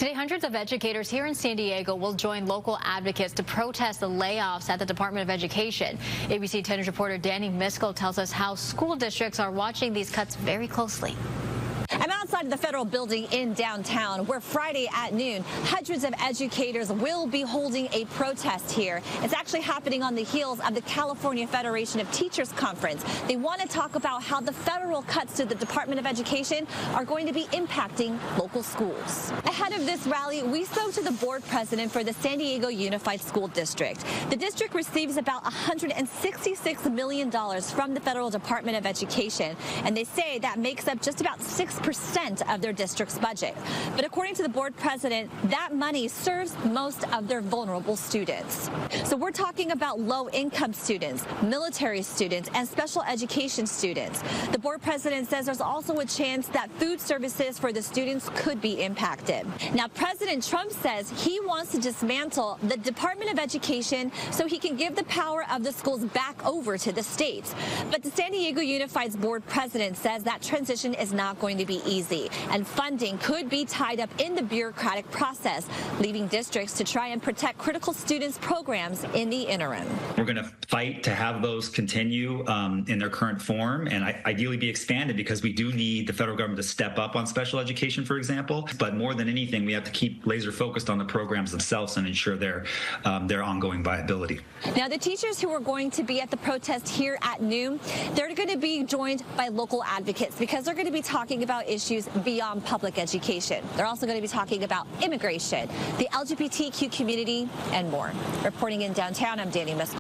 Today, hundreds of educators here in San Diego will join local advocates to protest the layoffs at the Department of Education. ABC 10 News reporter Danny Miskell tells us how school districts are watching these cuts very closely. I'm outside of the federal building in downtown, where Friday at noon, hundreds of educators will be holding a protest here. It's actually happening on the heels of the California Federation of Teachers Conference. They want to talk about how the federal cuts to the Department of Education are going to be impacting local schools. Ahead of this rally, we spoke to the board president for the San Diego Unified School District. The district receives about $166 million from the federal Department of Education, and they say that makes up just about 6% of their district's budget. But according to the board president, that money serves most of their vulnerable students. So we're talking about low-income students, military students, and special education students. The board president says there's also a chance that food services for the students could be impacted. Now, President Trump says he wants to dismantle the Department of Education so he can give the power of the schools back over to the states. But the San Diego Unified's board president says that transition is not going to be easy, and funding could be tied up in the bureaucratic process, leaving districts to try and protect critical students' programs in the interim. We're going to fight to have those continue in their current form and ideally be expanded, because we do need the federal government to step up on special education, for example. But more than anything, we have to keep laser focused on the programs themselves and ensure their ongoing viability. Now, the teachers who are going to be at the protest here at noon, they're going to be joined by local advocates, because they're going to be talking about issues beyond public education. They're also going to be talking about immigration, the LGBTQ community, and more. Reporting in downtown, I'm Danny Miskell.